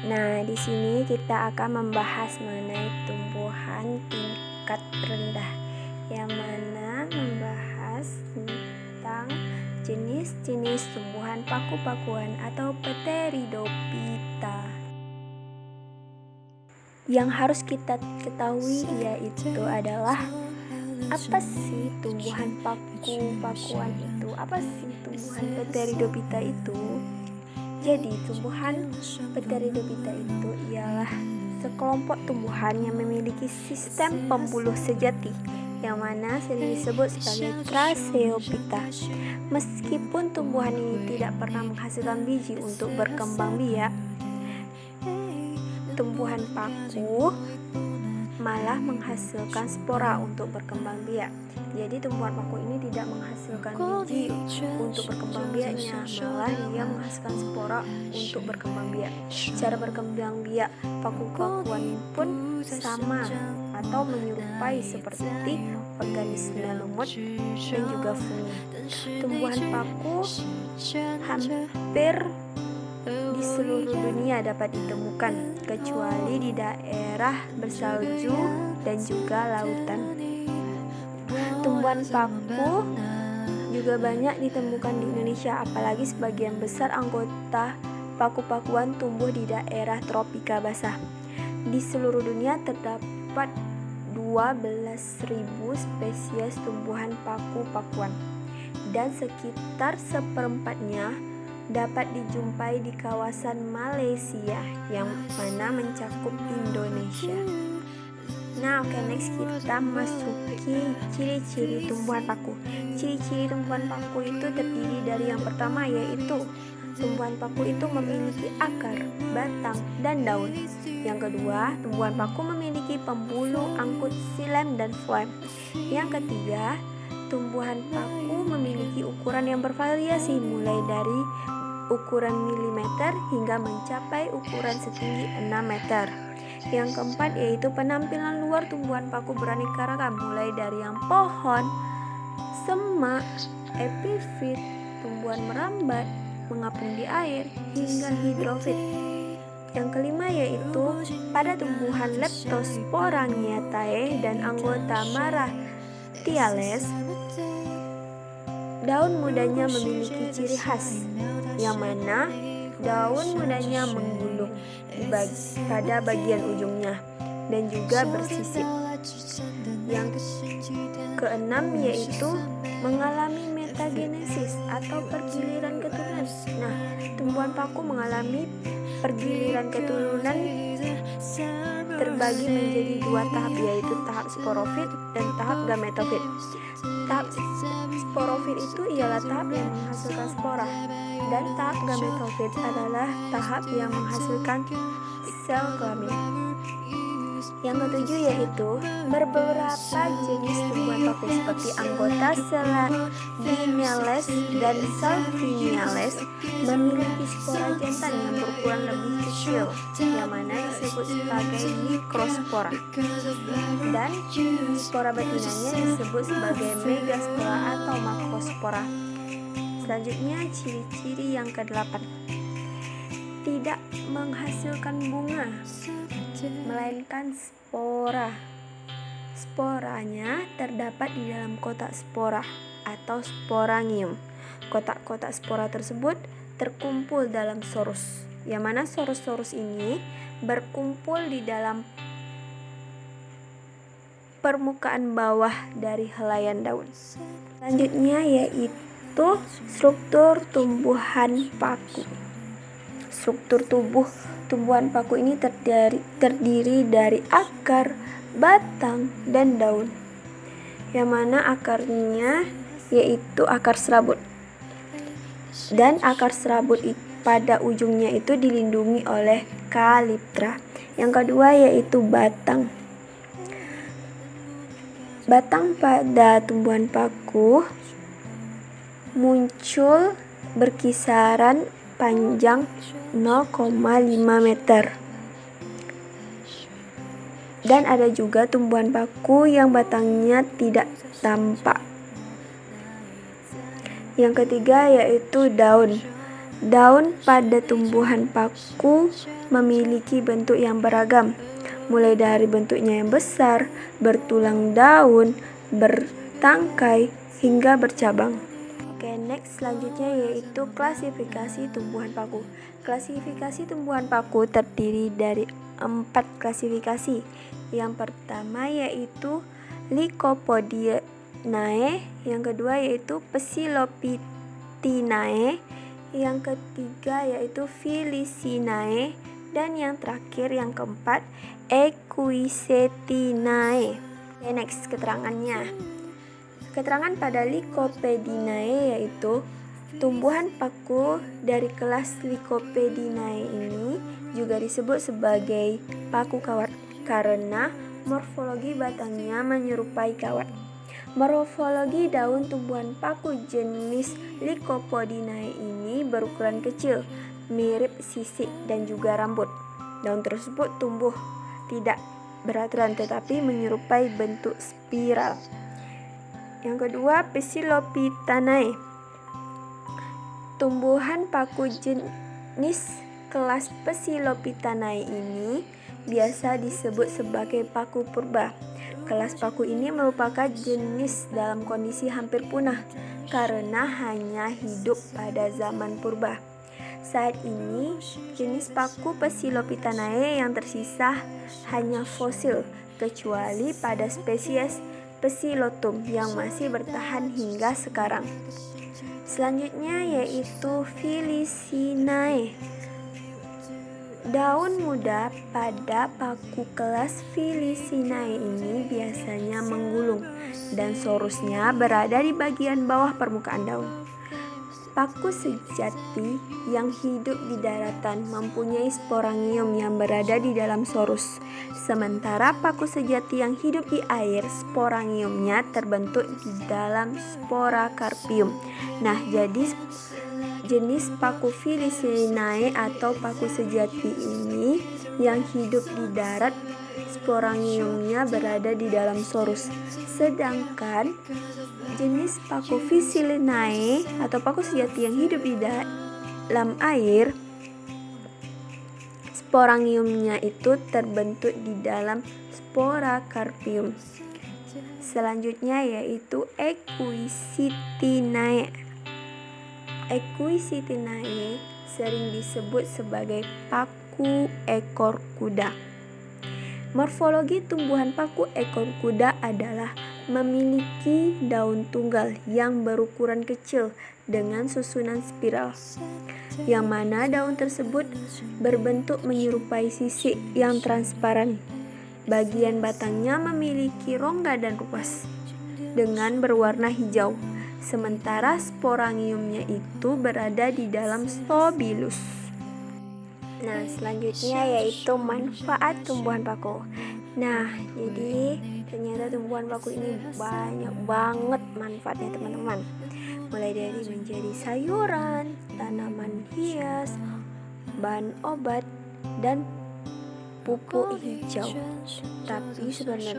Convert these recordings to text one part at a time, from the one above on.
Nah, di sini kita akan membahas mengenai tumbuhan tingkat rendah, yang mana membahas tentang jenis-jenis tumbuhan paku-pakuan atau Pteridophyta. Yang harus kita ketahui yaitu adalah apa sih tumbuhan paku-pakuan itu? Apa sih tumbuhan Pteridophyta itu? Jadi, tumbuhan Pteridophyta itu ialah sekelompok tumbuhan yang memiliki sistem pembuluh sejati, yang mana sering disebut sebagai Tracheophyta. Meskipun tumbuhan ini tidak pernah menghasilkan biji untuk berkembang biak, tumbuhan paku malah menghasilkan spora untuk berkembang biak. Jadi tumbuhan paku ini tidak menghasilkan biji untuk berkembang biaknya, malah ia menghasilkan spora untuk berkembang biak. Cara berkembang biak paku-pakuan pun sama atau menyerupai seperti organisme lumut dan juga fungi. Tumbuhan paku hampir di seluruh dunia dapat ditemukan, kecuali di daerah bersalju dan juga lautan. Tumbuhan paku juga banyak ditemukan di Indonesia, apalagi sebagian besar anggota paku-pakuan tumbuh di daerah tropika basah. Di seluruh dunia terdapat 12.000 spesies tumbuhan paku-pakuan, dan sekitar seperempatnya dapat dijumpai di kawasan Malaysia, yang mana mencakup Indonesia. Nah, next kita masuki ciri-ciri tumbuhan paku. Ciri-ciri tumbuhan paku itu terdiri dari yang pertama, yaitu tumbuhan paku itu memiliki akar, batang, dan daun. Yang kedua, tumbuhan paku memiliki pembuluh angkut xilem dan floem. Yang ketiga, tumbuhan paku memiliki ukuran yang bervariasi, mulai dari ukuran milimeter hingga mencapai ukuran setinggi 6 meter. Yang keempat yaitu penampilan luar tumbuhan paku beraneka ragam, mulai dari yang pohon, semak, epifit, tumbuhan merambat, mengapung di air, hingga hidrofit. Yang kelima yaitu pada tumbuhan Leptosporangiatae dan anggota Maratiales, daun mudanya memiliki ciri khas, yang mana daun mudanya menggulung pada bagian ujungnya dan juga bersisip. Yang keenam yaitu mengalami metagenesis atau pergiliran keturunan. Nah, tumbuhan paku mengalami pergiliran keturunan terbagi menjadi dua tahap, yaitu tahap sporofit dan tahap gametofit. Tahap sporofit itu ialah tahap yang menghasilkan spora, dan tahap gametofit adalah tahap yang menghasilkan sel kelamin. Yang ketujuh yaitu beberapa jenis tumbuhan paku seperti anggota Seladiniales dan Salviniales memiliki spora jantan yang berukuran lebih kecil, yang mana disebut sebagai mikrospora, dan spora betinanya disebut sebagai megaspora atau makrospora. Selanjutnya, ciri-ciri yang ke-8, tidak menghasilkan bunga, melainkan spora. Sporanya terdapat di dalam kotak spora atau sporangium. Kotak-kotak spora tersebut terkumpul dalam sorus, yang mana sorus-sorus ini berkumpul di dalam permukaan bawah dari helaian daun. Selanjutnya yaitu struktur tumbuhan paku. Struktur tubuh tumbuhan paku ini terdiri dari akar, batang, dan daun, yang mana akarnya yaitu akar serabut, dan akar serabut pada ujungnya itu dilindungi oleh kaliptra. Yang kedua yaitu batang. Batang pada tumbuhan paku muncul berkisaran panjang 0,5 meter. Dan ada juga tumbuhan paku yang batangnya tidak tampak. Yang ketiga yaitu daun. Daun pada tumbuhan paku memiliki bentuk yang beragam, mulai dari bentuknya yang besar, bertulang daun, bertangkai, hingga bercabang. Oke, next selanjutnya yaitu klasifikasi tumbuhan paku. Klasifikasi tumbuhan paku terdiri dari 4 klasifikasi. Yang pertama yaitu Lycopodiinae, yang kedua yaitu Psilopitinae, yang ketiga yaitu Felicinae, dan yang terakhir yang keempat Equisetinae. Oke, next keterangannya. Keterangan pada Lycopodiinae yaitu tumbuhan paku dari kelas Lycopodiinae ini juga disebut sebagai paku kawat karena morfologi batangnya menyerupai kawat. Morfologi daun tumbuhan paku jenis Lycopodiinae ini berukuran kecil, mirip sisik dan juga rambut. Daun tersebut tumbuh tidak beraturan tetapi menyerupai bentuk spiral. Yang kedua, Psilopitinae. Tumbuhan paku jenis kelas Psilopitinae ini biasa disebut sebagai paku purba. Kelas paku ini merupakan jenis dalam kondisi hampir punah karena hanya hidup pada zaman purba. Saat ini, jenis paku Psilopitinae yang tersisa hanya fosil, kecuali pada spesies Psilotum yang masih bertahan hingga sekarang. Selanjutnya yaitu Felicinae. Daun muda pada paku kelas Felicinae ini biasanya menggulung dan sorusnya berada di bagian bawah permukaan daun. Paku sejati yang hidup di daratan mempunyai sporangium yang berada di dalam sorus. Sementara paku sejati yang hidup di air, sporangiumnya terbentuk di dalam sporakarpium. Nah, jadi jenis paku Felicinae atau paku sejati ini yang hidup di darat, sporangiumnya berada di dalam sorus. Sedangkan jenis paku Felicinae atau paku sejati yang hidup di dalam air, sporangiumnya itu terbentuk di dalam sporakarpium. Selanjutnya yaitu Equisetinae. Equisetinae sering disebut sebagai paku ekor kuda. Morfologi tumbuhan paku ekor kuda adalah memiliki daun tunggal yang berukuran kecil dengan susunan spiral, yang mana daun tersebut berbentuk menyerupai sisik yang transparan. Bagian batangnya memiliki rongga dan ruas dengan berwarna hijau, sementara sporangiumnya itu berada di dalam stobilus. Nah, selanjutnya yaitu manfaat tumbuhan paku. Nah, jadi ternyata tumbuhan paku ini banyak banget manfaatnya teman-teman. Mulai dari menjadi sayuran, tanaman hias, bahan obat, dan pupuk hijau. Tapi sebenarnya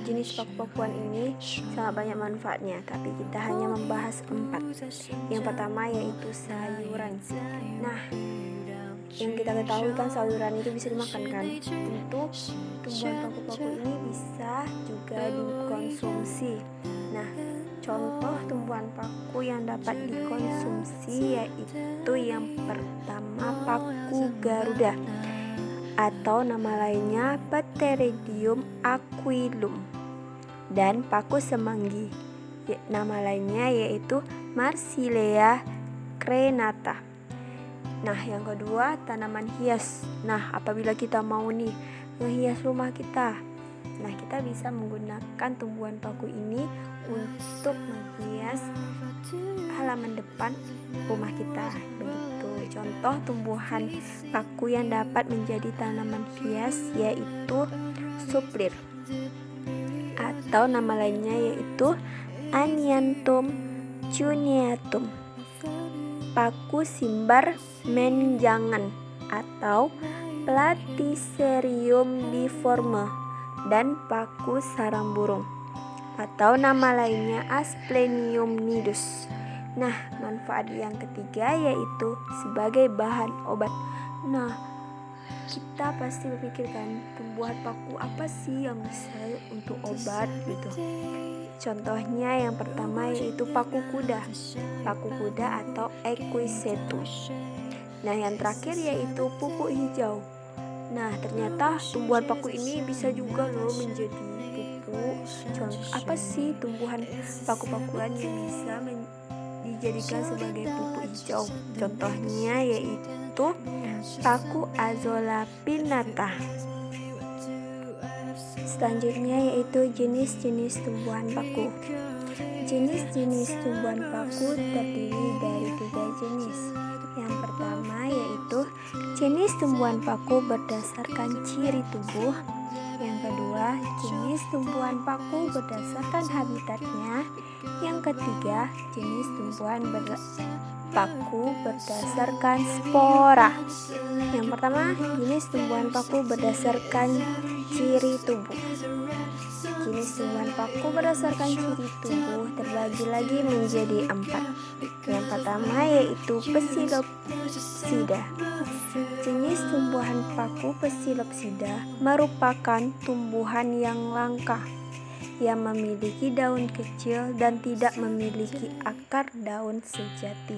jenis paku-pakuan ini sangat banyak manfaatnya, tapi kita hanya membahas 4. Yang pertama yaitu sayuran. Nah, yang kita ketahui kan sayuran itu bisa dimakan kan. Tentu tumbuhan paku-paku ini bisa juga dikonsumsi. Nah, contoh tumbuhan paku yang dapat dikonsumsi yaitu yang pertama paku Garuda atau nama lainnya Pteridinium aquilum, dan paku semanggi, nama lainnya yaitu Marsilea crenata. Nah, yang kedua tanaman hias. Nah, apabila kita mau nih menghias rumah kita, nah kita bisa menggunakan tumbuhan paku ini untuk menghias halaman depan rumah kita. Begitu. Contoh tumbuhan paku yang dapat menjadi tanaman hias yaitu suplir, atau nama lainnya yaitu Anianthum cuneatum, paku simbar menjangan atau Platycerium biforme, dan paku sarang burung atau nama lainnya Asplenium nidus. Nah, manfaat yang ketiga yaitu sebagai bahan obat. Nah, kita pasti berpikirkan tumbuhan paku apa sih yang bisa untuk obat gitu. Contohnya yang pertama yaitu paku kuda atau Equisetum. Nah, yang terakhir yaitu pupuk hijau. Nah, ternyata tumbuhan paku ini bisa juga loh menjadi pupuk. Contoh apa sih tumbuhan paku-pakuan yang bisa dijadikan sebagai pupuk hijau? Contohnya yaitu paku Azolla pinnata. Selanjutnya yaitu jenis-jenis tumbuhan paku. Jenis-jenis tumbuhan paku terdiri dari 3 jenis. Yang pertama yaitu jenis tumbuhan paku berdasarkan ciri tubuh. Yang kedua, jenis tumbuhan paku berdasarkan habitatnya. Yang ketiga, jenis tumbuhan paku berdasarkan spora. Yang pertama, jenis tumbuhan paku berdasarkan ciri tubuh. Jenis tumbuhan paku berdasarkan ciri tubuh terbagi lagi menjadi 4. Yang pertama yaitu Psilopsida. Jenis tumbuhan paku Psilopsida merupakan tumbuhan yang langka yang memiliki daun kecil dan tidak memiliki akar daun sejati.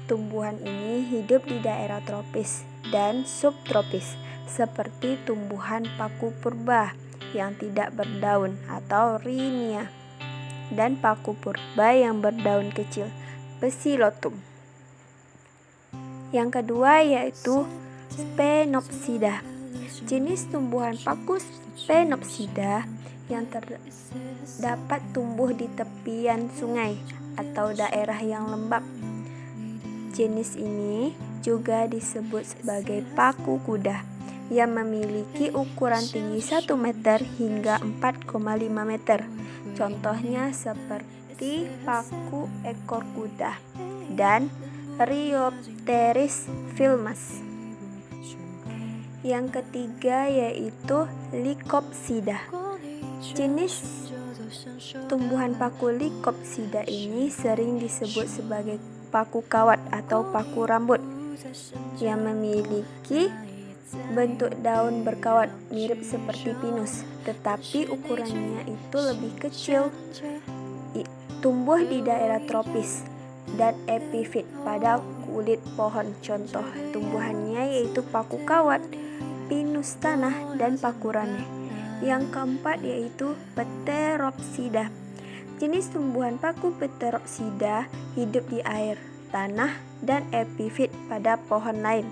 Tumbuhan ini hidup di daerah tropis dan subtropis seperti tumbuhan paku purba yang tidak berdaun atau Rhynia dan paku purba yang berdaun kecil Psilotum. Yang kedua yaitu Sphenopsida. Jenis tumbuhan paku Sphenopsida yang terdapat tumbuh di tepian sungai atau daerah yang lembab. Jenis ini juga disebut sebagai paku kuda yang memiliki ukuran tinggi 1 meter hingga 4,5 meter. Contohnya seperti paku ekor kuda dan Rhiopteris filmas. Yang ketiga yaitu Lycopsida. Jenis tumbuhan paku Lycopsida ini sering disebut sebagai paku kawat atau paku rambut yang memiliki bentuk daun berkawat mirip seperti pinus, tetapi ukurannya itu lebih kecil. Tumbuh di daerah tropis dan epifit pada kulit pohon. Contoh tumbuhannya yaitu paku kawat, pinus tanah, dan paku rane. Yang keempat yaitu Pteropsida. Jenis tumbuhan paku Pteropsida hidup di air, tanah, dan epifit pada pohon lain.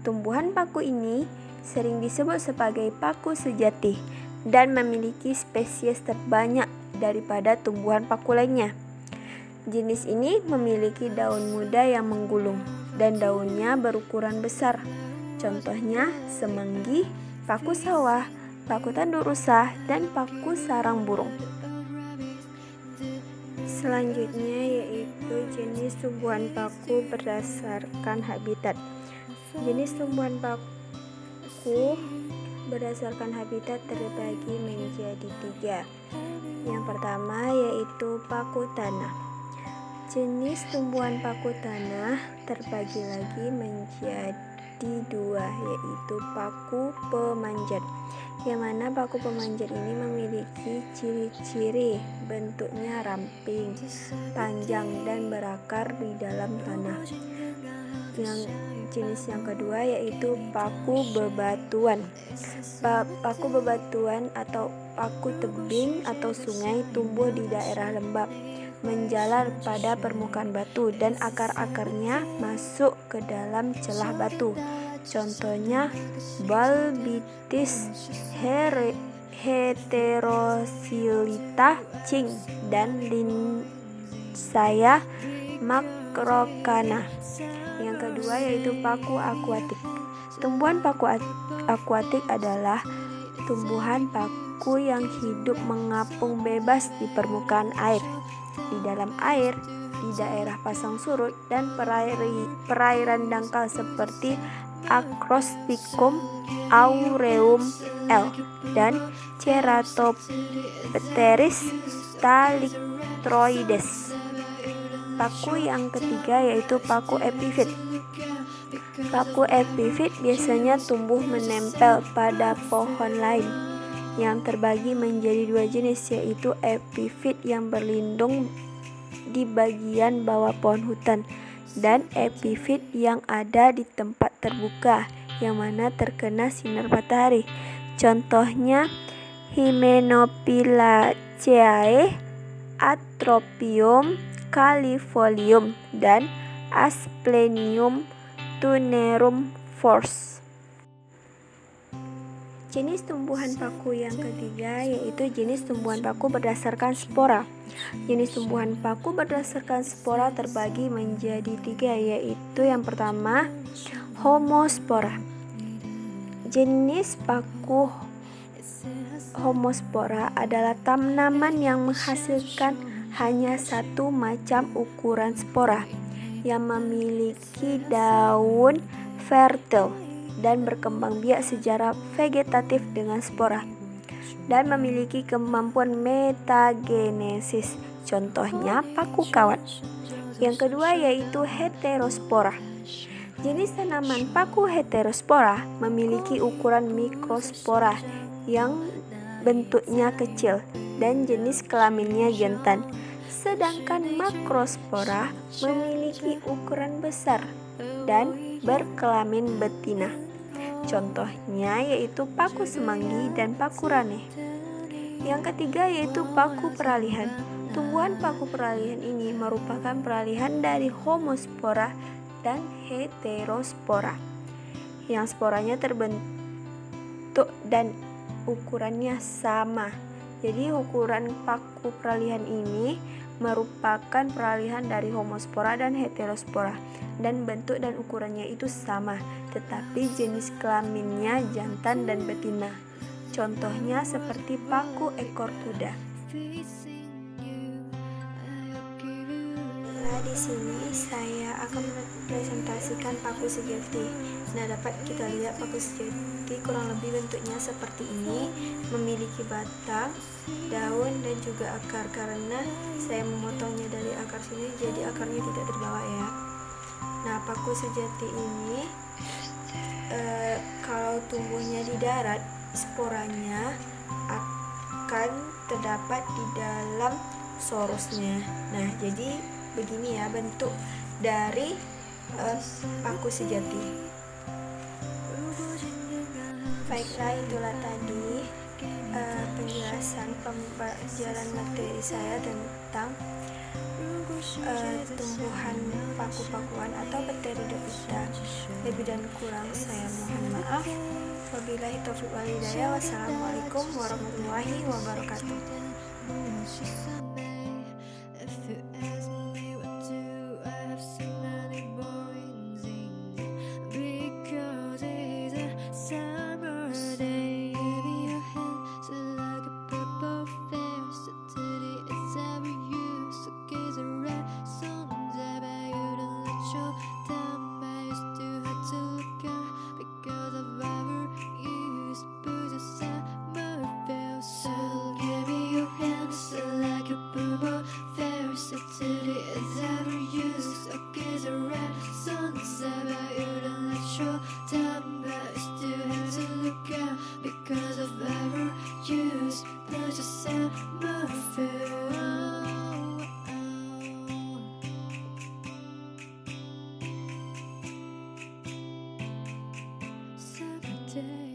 Tumbuhan paku ini sering disebut sebagai paku sejati dan memiliki spesies terbanyak daripada tumbuhan paku lainnya. Jenis ini memiliki daun muda yang menggulung dan daunnya berukuran besar. Contohnya semanggi, paku sawah, paku tanduk rusa, dan paku sarang burung. Selanjutnya yaitu jenis tumbuhan paku berdasarkan habitat. Jenis tumbuhan paku berdasarkan habitat terbagi menjadi 3. Yang pertama yaitu paku tanah. Jenis tumbuhan paku tanah terbagi lagi menjadi 2, yaitu paku pemanjat. Yang mana paku pemanjat ini memiliki ciri-ciri bentuknya ramping, panjang, dan berakar di dalam tanah. Yang jenis yang kedua yaitu paku bebatuan. Paku bebatuan atau paku tebing atau sungai tumbuh di daerah lembab, menjalar pada permukaan batu dan akar-akarnya masuk ke dalam celah batu. Contohnya Balbitis heterosilita Ching dan Linsaya macrocana. Yang kedua yaitu paku akuatik. Tumbuhan paku akuatik adalah tumbuhan paku yang hidup mengapung bebas di permukaan air, di dalam air, di daerah pasang surut, dan perairan dangkal seperti Acrosticum aureum L dan Ceratopteris thalitroides. Paku yang ketiga yaitu paku epifit. Paku epifit biasanya tumbuh menempel pada pohon lain yang terbagi menjadi dua jenis, yaitu epifit yang berlindung di bagian bawah pohon hutan dan epifit yang ada di tempat terbuka yang mana terkena sinar matahari. Contohnya Hymenophyllaceae, Atropium califolium, dan Asplenium tunerum Fors. Jenis tumbuhan paku yang ketiga yaitu jenis tumbuhan paku berdasarkan spora. Jenis tumbuhan paku berdasarkan spora terbagi menjadi tiga, yaitu yang pertama homospora. Jenis paku homospora adalah tanaman yang menghasilkan hanya satu macam ukuran spora yang memiliki daun fertil dan berkembang biak secara vegetatif dengan spora dan memiliki kemampuan metagenesis. Contohnya paku kawat. Yang kedua yaitu heterospora. Jenis tanaman paku heterospora memiliki ukuran mikrospora yang bentuknya kecil dan jenis kelaminnya jantan. Sedangkan makrospora memiliki ukuran besar dan berkelamin betina. Contohnya yaitu paku semanggi dan paku rane. Yang ketiga yaitu paku peralihan. Tumbuhan paku peralihan ini merupakan peralihan dari homospora dan heterospora yang sporanya terbentuk dan ukurannya sama. Jadi ukuran paku peralihan ini merupakan peralihan dari homospora dan heterospora dan bentuk dan ukurannya itu sama, tetapi jenis kelaminnya jantan dan betina. Contohnya seperti paku ekor kuda. Nah, di sini saya akan mempresentasikan paku sejati. Nah, dapat kita lihat paku sejati kurang lebih bentuknya seperti ini, memiliki batang, daun dan juga akar. Karena saya memotongnya dari akar sini, jadi akarnya tidak terbawa ya. Nah, paku sejati ini kalau tumbuhnya di darat, sporanya akan terdapat di dalam sorusnya. Nah, jadi begini ya bentuk dari paku sejati. Baiklah, itulah tadi penjelasan pembelajaran materi saya tentang tumbuhan paku-pakuan atau Pteridophyta. Lebih dan kurang saya mohon maaf. Wabillahi taufiq wal hidayah. Wassalamualaikum warahmatullahi wabarakatuh. Day.